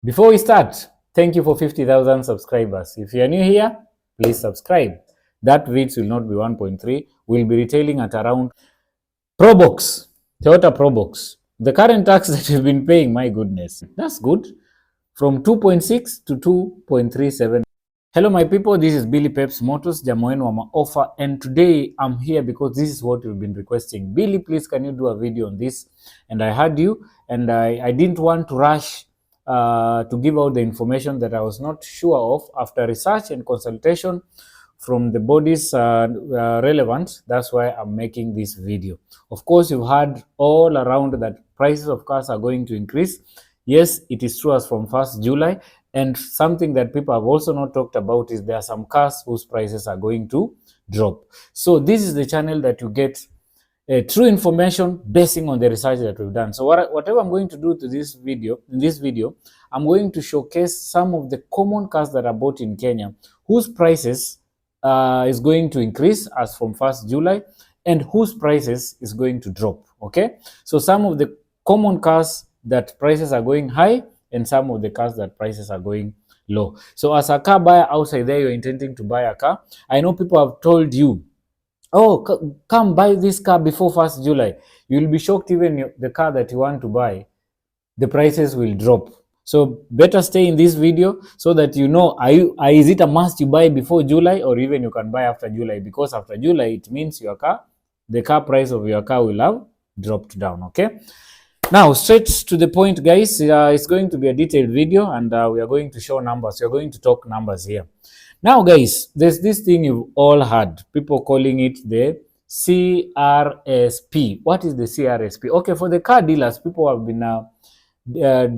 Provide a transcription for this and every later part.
Before we start, thank you for 50,000 subscribers. If you are new here, please subscribe. That Vitz will not be 1.3. We'll be retailing at around Probox, Toyota Probox. The current tax that you've been paying, my goodness, that's good. From 2.6 to 2.37. Hello, my people. This is Billy Peps Motors, Jamoen Wama Offer, and today I'm here because this is what you've been requesting. Billy, please, can you do a video on this? And I heard you, and I didn't want to rush to give out the information that I was not sure of. After research and consultation from the bodies relevant, that's why I'm making this video. Of course, you've heard all around that prices of cars are going to increase. Yes, it is true as from 1st July. And something that people have also not talked about is there are some cars whose prices are going to drop. So this is the channel that you get true information basing on the research that we've done. So whatever I'm going to do to this video, in this video, I'm going to showcase some of the common cars that are bought in Kenya whose prices is going to increase as from 1st July and whose prices is going to drop. Okay, so some of the common cars that prices are going high and some of the cars that prices are going low. So as a car buyer outside there, you're intending to buy a car. I know people have told you, oh, come buy this car before 1st July. You'll be shocked even the car that you want to buy, the prices will drop. So better stay in this video so that you know, is it a must you buy before July or even you can buy after July? Because after July, it means the car price of your car will have dropped down, okay? Now, straight to the point, guys. It's going to be a detailed video and we are going to show numbers. We're going to talk numbers here. Now, guys, there's this thing you've all heard. People calling it the Crsp. What is the Crsp? Okay, for the car dealers, people have been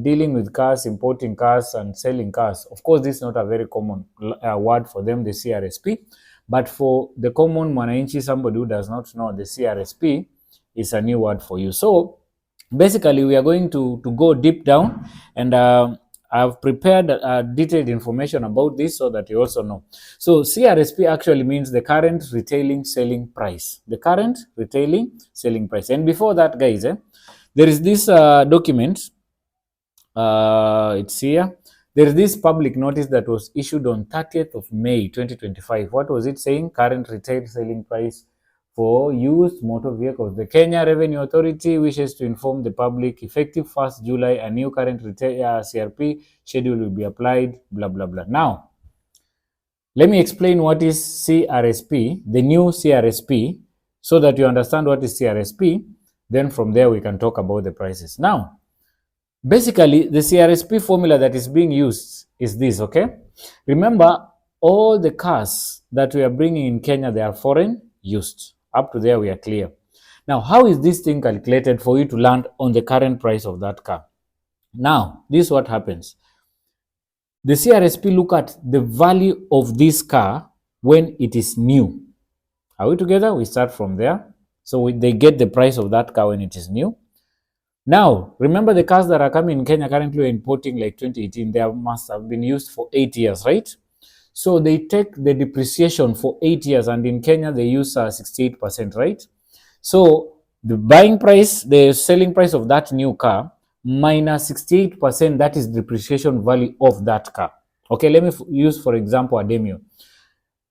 dealing with cars, importing cars and selling cars. Of course, this is not a very common word for them, the Crsp. But for the common Mwananchi, somebody who does not know, the Crsp is a new word for you. So, basically, we are going to go deep down, and I've prepared detailed information about this so that you also know. So CRSP actually means the current retailing selling price. The current retailing selling price. And before that, guys, there is this document. It's here. There is this public notice that was issued on 30th of May 2025. What was it saying? Current retail selling price for used motor vehicles. The Kenya Revenue Authority wishes to inform the public effective 1st July, a new current retail CRP schedule will be applied, blah, blah, blah. Now, let me explain what is CRSP, the new CRSP, so that you understand what is CRSP. Then from there, we can talk about the prices. Now, basically, the CRSP formula that is being used is this, okay? Remember, all the cars that we are bringing in Kenya, they are foreign used. Up to there, we are clear. Now, how is this thing calculated for you to land on the current price of that car? Now, this is what happens. The CRSP look at the value of this car when it is new. Are we together? We start from there. So they get the price of that car when it is new. Now, remember the cars that are coming in Kenya currently, we're importing like 2018. They must have been used for 8 years, right? So they take the depreciation for 8 years, and in Kenya they use 68%, right? So the buying price, the selling price of that new car minus 68%, that is depreciation value of that car. Okay, let me use for example a Demo.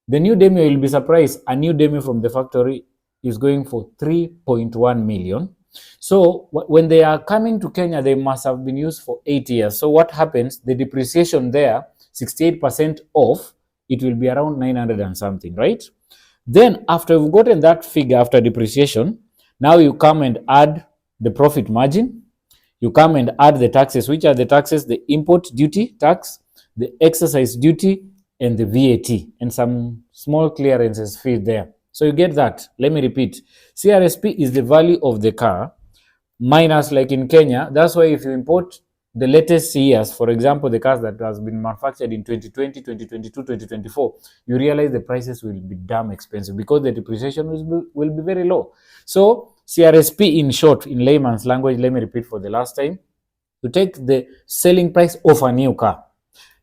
The new Demo, you'll be surprised, a new Demo from the factory is going for 3.1 million. So when they are coming to Kenya, they must have been used for 8 years. So what happens? The depreciation there, 68% off, it will be around 900 and something, right? Then after we've gotten that figure after depreciation, now you come and add the profit margin. You come and add the taxes. Which are the taxes? The import duty tax, the excise duty, and the VAT, and some small clearances fee there. So you get that. Let me repeat. CRSP is the value of the car minus, like in Kenya. That's why if you import the latest years, for example, the cars that has been manufactured in 2020, 2022, 2024, you realize the prices will be damn expensive because the depreciation will be very low. So CRSP, in short, in layman's language, let me repeat for the last time, you take the selling price of a new car.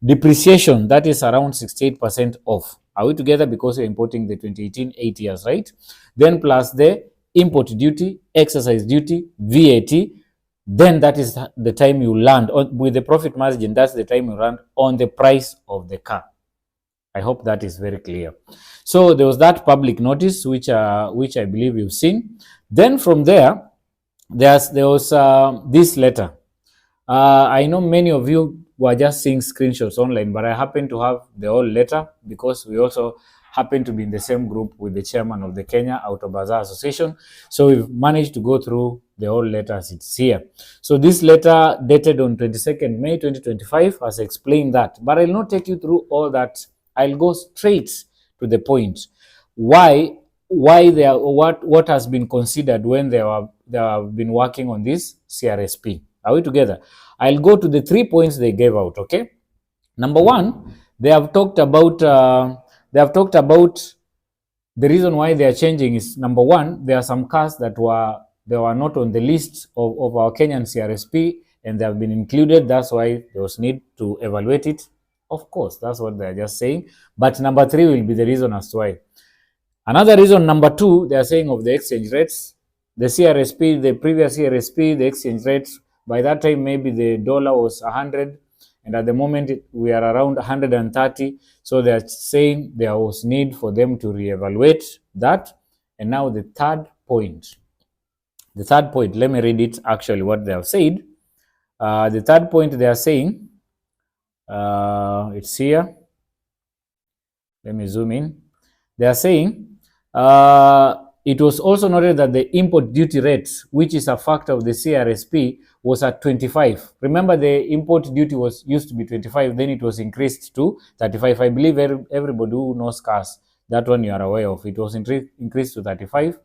Depreciation, that is around 68% off. Are we together? Because you're importing the 2018, 8 years, right? Then plus the import duty, excise duty, VAT, then that is the time you land on, with the profit margin, that's the time you land on the price of the car. I hope that is very clear. So there was that public notice, which I believe you've seen. Then from there, there was this letter. I know many of you were just seeing screenshots online, but I happen to have the whole letter because we also happen to be in the same group with the chairman of the Kenya Auto Bazaar Association. So we've managed to go through the whole letter as it's here. So this letter dated on 22nd May 2025 has explained that, but I'll not take you through all that. I'll go straight to the point. Why they are, what has been considered when they have been working on this CRSP. Are we together? I'll go to the 3 points they gave out. Okay. Number one, they have talked about the reason why they are changing is, number one, there are some cars that were not on the list of our Kenyan CRSP and they have been included. That's why there was need to evaluate it. Of course, that's what they are just saying. But number three will be the reason as to why. Another reason, number two, they are saying of the exchange rates. The CRSP, the previous CRSP, the exchange rates, by that time maybe the dollar was 100 and at the moment we are around 130. So they are saying there was need for them to reevaluate that. And now the third point, let me read it actually what they have said. The third point they are saying, it's here. Let me zoom in. They are saying, it was also noted that the import duty rate, which is a factor of the CRSP, was at 25. Remember, the import duty used to be 25, then it was increased to 35. I believe everybody who knows cars, that one you are aware of. It was increased to 35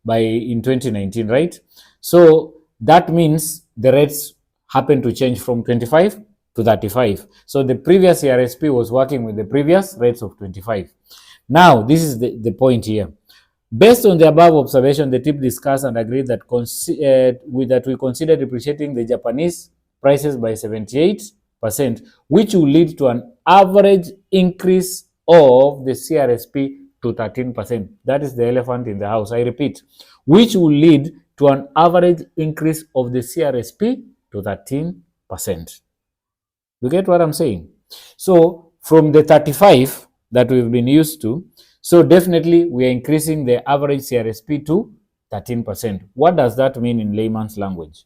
in 2019, right? So that means the rates happen to change from 25 to 35. So the previous CRSP was working with the previous rates of 25. Now, this is the point here. Based on the above observation, the team discussed and agreed that we consider depreciating the Japanese prices by 78%, which will lead to an average increase of the CRSP to 13%. That is the elephant in the house. I repeat, which will lead to an average increase of the CRSP to 13%. You get what I'm saying? So from the 35 that we've been used to, so definitely we are increasing the average CRSP to 13%. What does that mean in layman's language?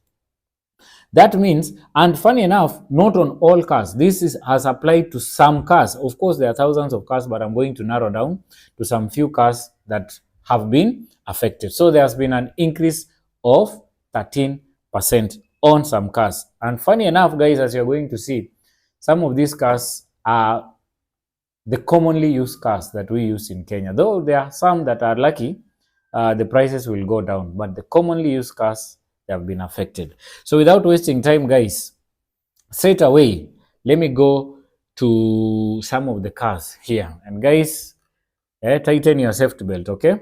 That means, and funny enough, not on all cars. This has applied to some cars. Of course, there are thousands of cars, but I'm going to narrow down to some few cars that have been affected. So there has been an increase of 13% on some cars. And funny enough, guys, as you're going to see, some of these cars are the commonly used cars that we use in Kenya. Though there are some that are lucky, the prices will go down. But the commonly used cars, they have been affected. So without wasting time, guys, straight away, let me go to some of the cars here. And guys, tighten your safety belt, okay?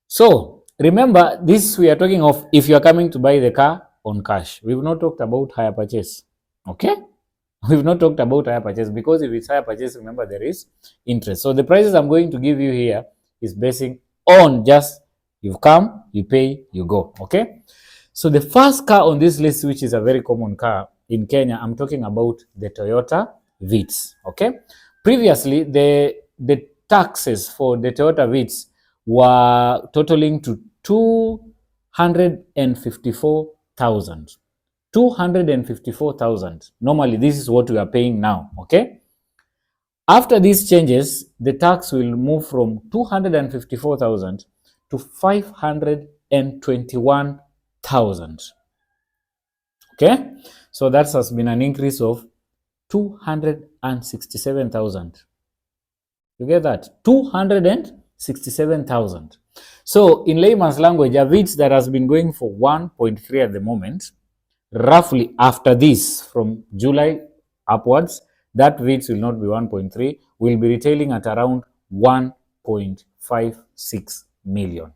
So remember, this we are talking of if you are coming to buy the car on cash. We've not talked about hire purchase, okay? We've not talked about hire purchase because if it's hire purchase, remember there is interest. So the prices I'm going to give you here is basing on just you've come, you pay, you go, okay? So the first car on this list, which is a very common car in Kenya, I'm talking about the Toyota Vitz, okay? Previously, the taxes for the Toyota Vitz were totaling to 254,000. 254,000. Normally, this is what we are paying now, okay? After these changes, the tax will move from 254,000 to 521,000. Okay? So that has been an increase of 267,000. You get that? 267,000. So in layman's language, a Vitz that has been going for 1.3 at the moment, roughly after this, from July upwards, that Vitz will not be 1.3, will be retailing at around 1.56 million.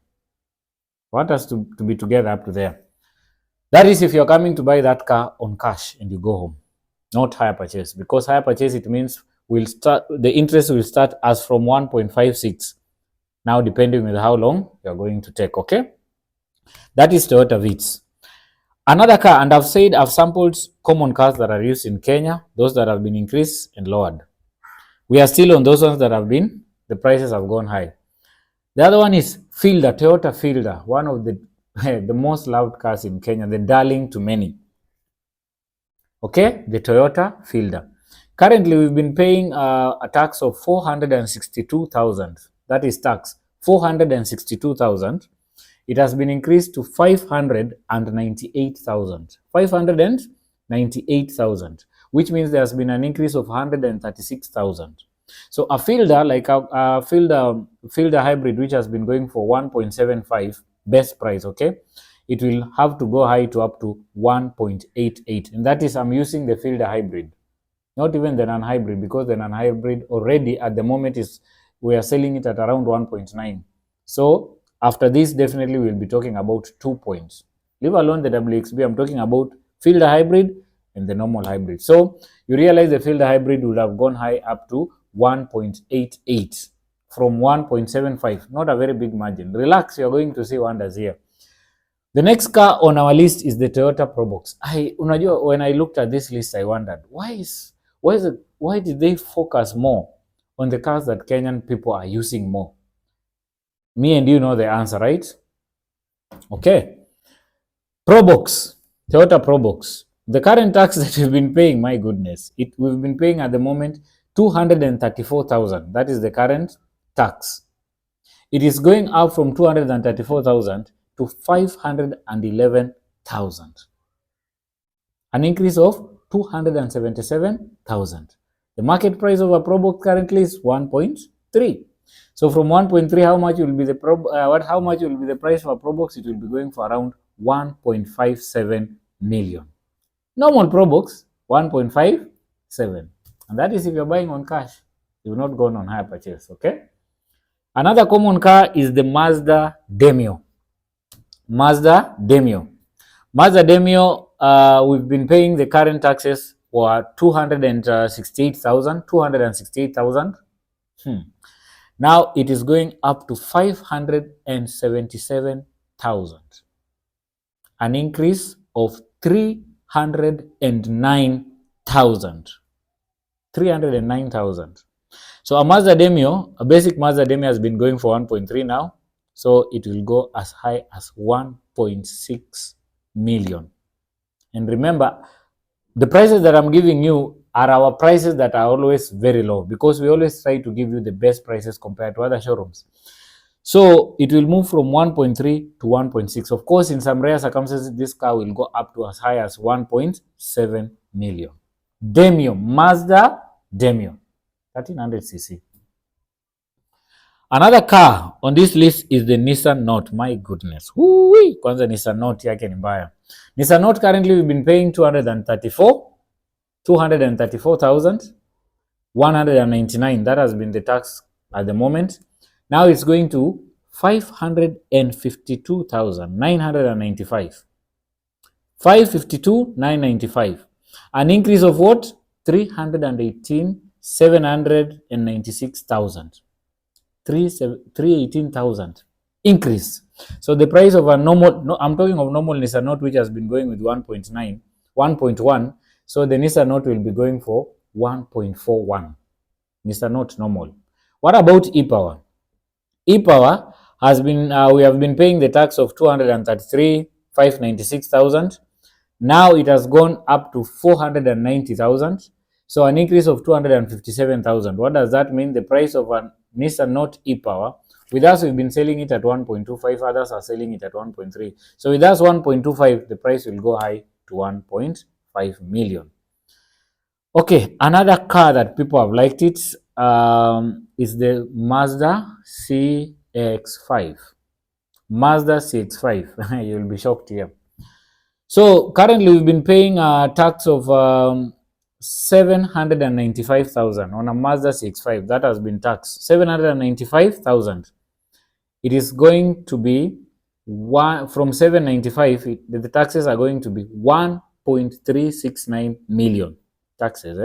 Want us to be together up to there. That is if you're coming to buy that car on cash and you go home, not hire purchase. Because hire purchase, it means the interest will start as from 1.56. Now, depending on how long you're going to take, okay? That is Toyota Vitz. Another car, and I've sampled common cars that are used in Kenya, those that have been increased and lowered. We are still on those ones that have been, the prices have gone high. The other one is Fielder, Toyota Fielder, one of the the most loved cars in Kenya, the darling to many. Okay, the Toyota Fielder. Currently, we've been paying a tax of 462,000. That is tax, 462,000. It has been increased to 598,000. 598,000, which means there has been an increase of 136,000. So a Fielder, like a Fielder hybrid, which has been going for 1.75 best price, okay, it will have to go high to up to 1.88. And that is, I'm using the Fielder hybrid, not even the non-hybrid, because the non-hybrid already at the moment is, we are selling it at around 1.9. So after this, definitely we'll be talking about 2 points. Leave alone the WXB, I'm talking about Fielder hybrid and the normal hybrid. So you realize the Fielder hybrid would have gone high up to 1.88 from 1.75. Not a very big margin. Relax, you're going to see wonders here. The next car on our list is the Toyota Probox. Unajua, when I looked at this list, I wondered, why did they focus more on the cars that Kenyan people are using more? Me and you know the answer, right? Okay. Probox, Toyota Probox. The current tax that we've been paying, my goodness, we've been paying at the moment 234,000. That is the current tax. It is going up from 234,000 to 511,000. An increase of 277,000. The market price of a Probox currently is 1.3. So from 1.3, how much will be the price of a Probox? It will be going for around 1.57 million. Normal Probox 1.57, and that is if you're buying on cash. You've not gone on hire purchase. Okay. Another common car is the Mazda Demo. Mazda Demo. Mazda Demo, we've been paying the current taxes for 268,000. 268,000. Now it is going up to 577,000. An increase of 309,000. 309,000. So a Mazda Demo, a basic Mazda Demo has been going for 1.3 now. So it will go as high as 1.6 million. And remember, the prices that I'm giving you are our prices that are always very low, because we always try to give you the best prices compared to other showrooms. So it will move from 1.3 to 1.6. Of course, in some rare circumstances, this car will go up to as high as 1.7 million. Demo, Mazda Demo, 1300cc. Another car on this list is the Nissan Note. My goodness. Woo-wee. Kwanza Nissan Note yake ni mbaya. Nissan Note currently we've been paying 234,199. That has been the tax at the moment. Now it's going to 552,995. 552,995. An increase of what? 318,796,000. 318,000 increase. So the price of a normal, I'm talking of normal Nissan Note, which has been going with 1.9, 1.1. So the Nissan Note will be going for 1.41. Nissan Note normal. What about e-Power? E-Power has been, we have been paying the tax of 233,596,000. Now it has gone up to 490,000. So an increase of 257,000. What does that mean? The price of a Nissan Note e-Power, with us we've been selling it at 1.25, others are selling it at 1.3. So with us 1.25, the price will go high to 1.5 million. Okay, another car that people have liked it is the Mazda CX5. Mazda CX5. You'll be shocked here. So currently we've been paying a tax of 795,000 on a Mazda CX5. That has been taxed. 795,000. It is going to be from 795. The taxes are going to be 1.369 million taxes.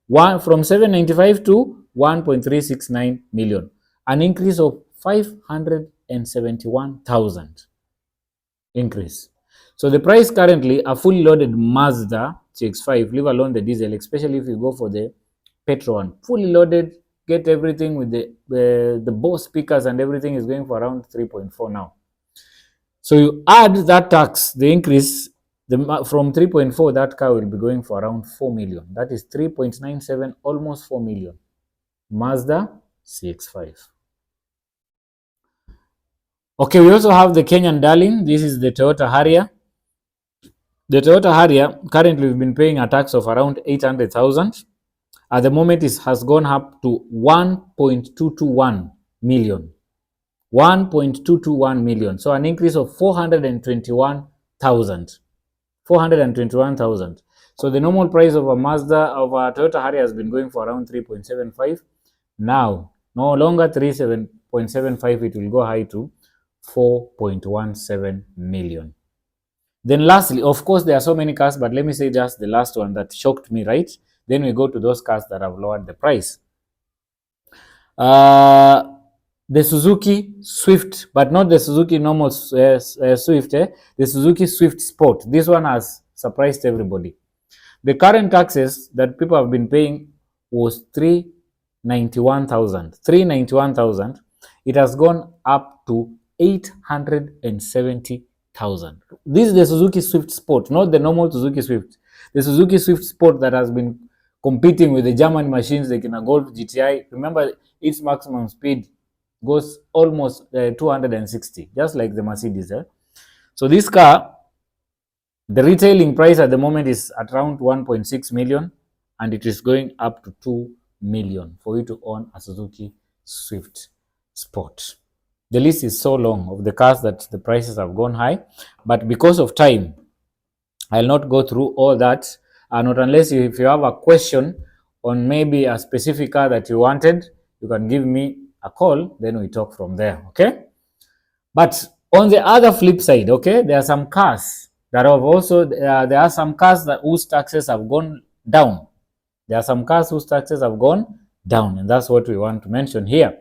From 795 to 1.369 million. An increase of 571,000 increase. So the price currently, a fully loaded Mazda CX5, leave alone the diesel, especially if you go for the petrol one, fully loaded, get everything with the Bose speakers and everything, is going for around 3.4 now. So you add that tax, the increase, from 3.4, that car will be going for around 4 million. That is 3.97, almost 4 million. Mazda CX5. Okay, we also have the Kenyan darling. This is the Toyota Harrier. The Toyota Harrier, currently we've been paying a tax of around 800,000. At the moment, it has gone up to 1.221 million. 1.221 million. So an increase of 421,000. 421,000. So the normal price of a Toyota Harrier has been going for around 3.75. Now, no longer 3.75, it will go high to 4.17 million. Then lastly, of course, there are so many cars, but let me say just the last one that shocked me, right? Then we go to those cars that have lowered the price. The Suzuki Swift, but not the Suzuki normal Swift, the Suzuki Swift Sport. This one has surprised everybody. The current taxes that people have been paying was 391,000. 391,000. It has gone up to 870,000. This is the Suzuki Swift Sport, not the normal Suzuki Swift. The Suzuki Swift Sport that has been competing with the German machines like in a Golf GTI. Remember, its maximum speed goes almost 260, just like the Mercedes. So this car, the retailing price at the moment is at around 1.6 million, and it is going up to 2 million for you to own a Suzuki Swift Sport. The list is so long of the cars that the prices have gone high, but because of time, I'll not go through all that. Not unless if you have a question on maybe a specific car that you wanted, you can give me a call, then we talk from there, okay? But on the other flip side, okay, there are some cars that have also, there are some cars that whose taxes have gone down. There are some cars whose taxes have gone down, and that's what we want to mention here.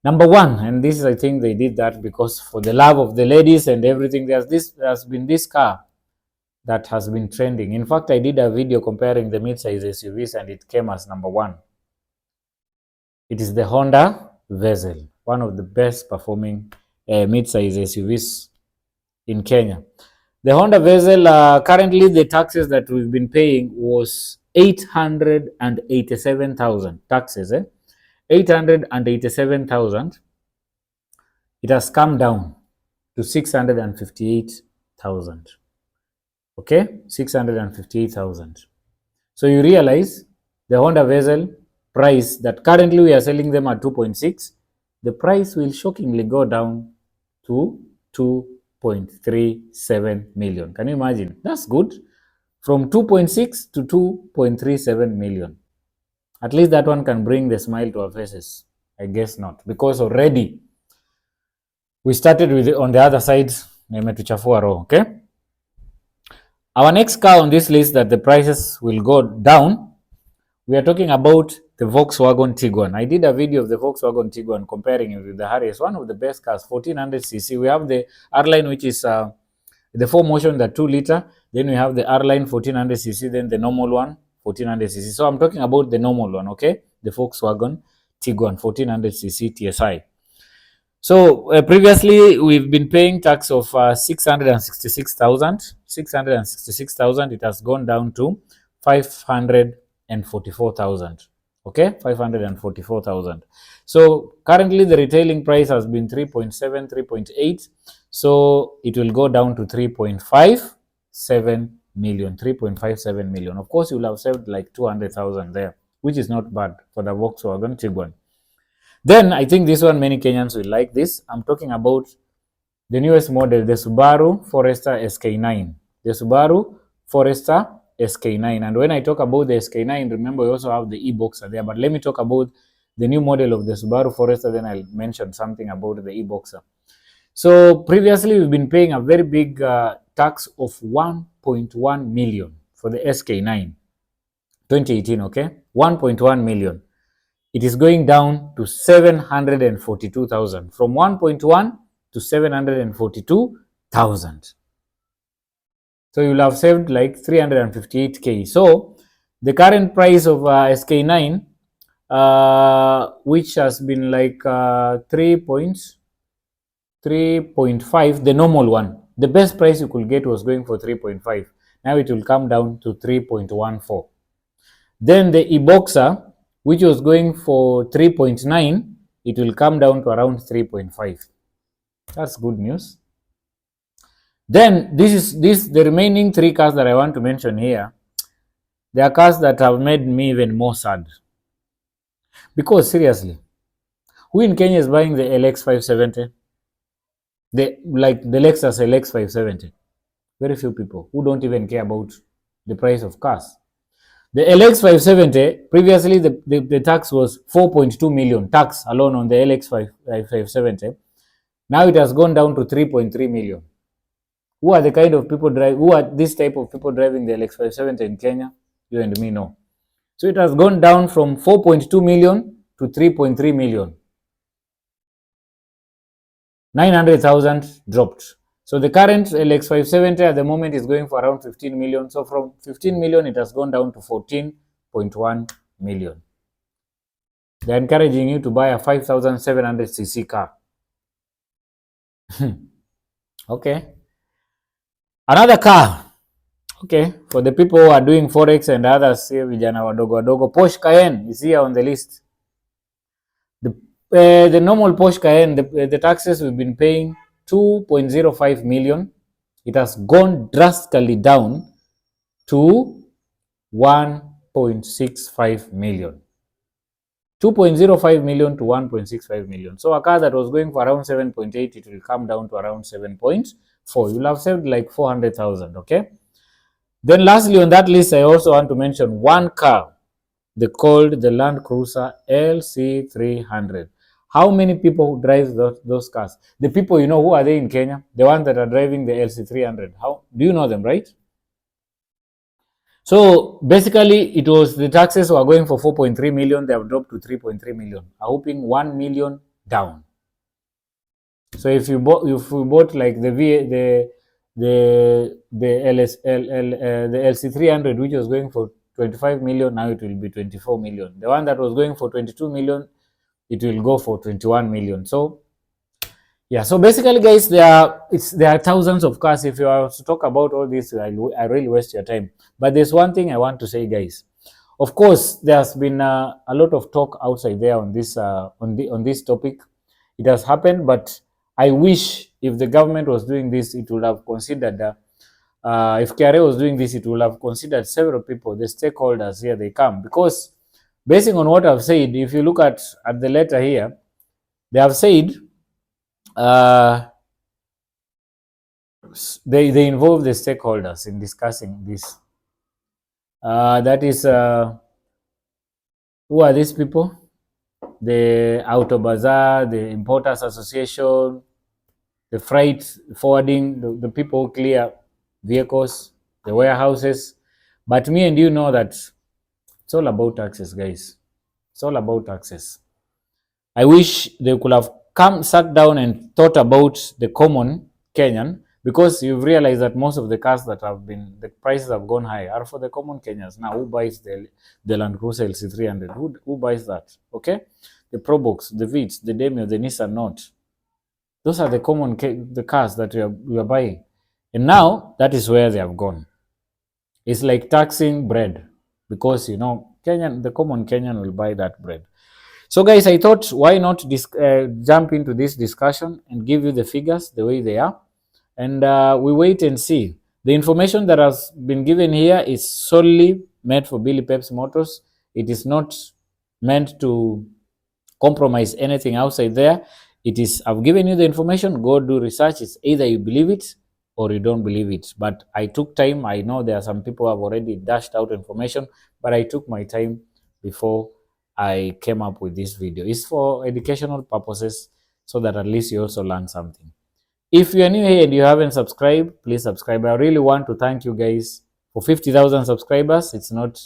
Number one, and this is, I think they did that because for the love of the ladies and everything, there's been this car that has been trending. In fact, I did a video comparing the mid-size SUVs and it came as number one. It is the Honda Vezel, one of the best performing mid-size SUVs in Kenya. The Honda Vezel, currently the taxes that we've been paying was 887,000 taxes. 887,000. It has come down to 658,000. Okay, 658,000. So you realize the Honda Vezel price that currently we are selling them at 2.6, the price will shockingly go down to 2.37 million. Can you imagine? That's good. From 2.6 to 2.37 million. At least that one can bring the smile to our faces. I guess not, because already we started with on the other side, okay? Our next car on this list that the prices will go down, we are talking about the Volkswagen Tiguan. I did a video of the Volkswagen Tiguan comparing it with the Harrier. It's one of the best cars, 1400cc. We have the R-Line, which is the 4Motion, the 2-liter. Then we have the R-Line 1400cc, then the normal one, 1400cc. So I'm talking about the normal one, okay? The Volkswagen Tiguan 1400cc TSI. So previously we've been paying tax of 666,000. 666,000. It has gone down to 544,000. Okay, 544,000. So currently the retailing price has been 3.7, 3.8. So it will go down to 3.57 million. 3.57 million. Of course, you will have saved like 200,000 there, which is not bad for the Volkswagen Tiguan. Then I think this one, many Kenyans will like this. I'm talking about the newest model, the Subaru Forester SK9. The Subaru Forester SK9. And when I talk about the SK9, remember we also have the e-Boxer there. But let me talk about the new model of the Subaru Forester, then I'll mention something about the e-Boxer. So previously we've been paying a very big tax of 1.1 million for the SK9. 2018, okay? 1.1 million. It is going down to 742,000. From 1.1 to 742,000. So you'll have saved like 358k. So the current price of SK9, which has been like 3.5, the normal one. The best price you could get was going for 3.5. Now it will come down to 3.14. Then the e-boxer, which was going for 3.9, it will come down to around 3.5. That's good news. Then the remaining three cars that I want to mention here. They are cars that have made me even more sad. Because seriously, who in Kenya is buying the LX570? The Lexus LX570. Very few people who don't even care about the price of cars. The LX570, previously the tax was 4.2 million tax alone on the LX570. Now it has gone down to 3.3 million. Who are the kind of people who are this type of people driving the LX570 in Kenya? You and me know. So it has gone down from 4.2 million to 3.3 million. 900,000 dropped. So the current LX570 at the moment is going for around 15 million. So from 15 million, it has gone down to 14.1 million. They're encouraging you to buy a 5,700cc car. Okay. Another car. Okay. For the people who are doing Forex and others, here vijana wadogo, Porsche Cayenne is here on the list. The normal Porsche Cayenne, the taxes we've been paying 2.05 million. It has gone drastically down to 1.65 million. 2.05 million to 1.65 million. So a car that was going for around 7.8, it will come down to around 7.4. You'll have saved like 400,000, okay? Then lastly on that list, I also want to mention one car. They called the Land Cruiser LC300. How many people drive those cars? The people, who are they in Kenya? The ones that are driving the LC300. How do you know them, right? So basically, it was the taxes were going for 4.3 million. They have dropped to 3.3 million, hoping 1 million down. So if you bought like the LC300, which was going for 25 million, now it will be 24 million. The one that was going for 22 million, it will go for 21 million. So yeah, so basically guys, there are thousands of cars. If you are to talk about all this, I really waste your time. But there's one thing I want to say, guys. Of course, there's been a lot of talk outside there on this on this topic. It has happened, but I wish if the government was doing this, it would have considered if KRA was doing this, it would have considered several people, the stakeholders here, they come. Because basing on what I've said, if you look at the letter here, they have said they involve the stakeholders in discussing this. That is, who are these people? The Auto Bazaar, the Importers Association, the freight forwarding, the people who clear vehicles, the warehouses. But me and you know that it's all about taxes, guys. It's all about taxes. I wish they could have sat down and thought about the common Kenyan, because you've realized that most of the cars that the prices have gone high are for the common Kenyans. Now, who buys the Land Cruiser LC300? Who buys that? Okay? The Probox, the Vitz, the Demo, the Nissan Note. Those are the common the cars that we are buying. And now, that is where they have gone. It's like taxing bread, because, the common Kenyan will buy that bread. So guys, I thought, why not jump into this discussion and give you the figures the way they are. And we wait and see. The information that has been given here is solely meant for Billy Peps Motors. It is not meant to compromise anything outside there. It is, I've given you the information, go do research. It's either you believe it or you don't believe it. But I took time. I know there are some people who have already dashed out information, but I took my time before I came up with this video. It's for educational purposes, so that at least you also learn something. If you are new here and you haven't subscribed, please subscribe. I really want to thank you guys for 50,000 subscribers. It's not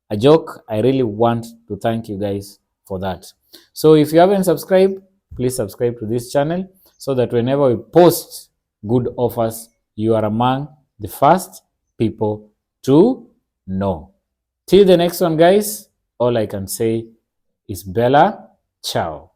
a joke. I really want to thank you guys for that. So if you haven't subscribed, please subscribe to this channel, so that whenever we post good offers, you are among the first people to know. Till the next one, guys, all I can say is Bella, ciao.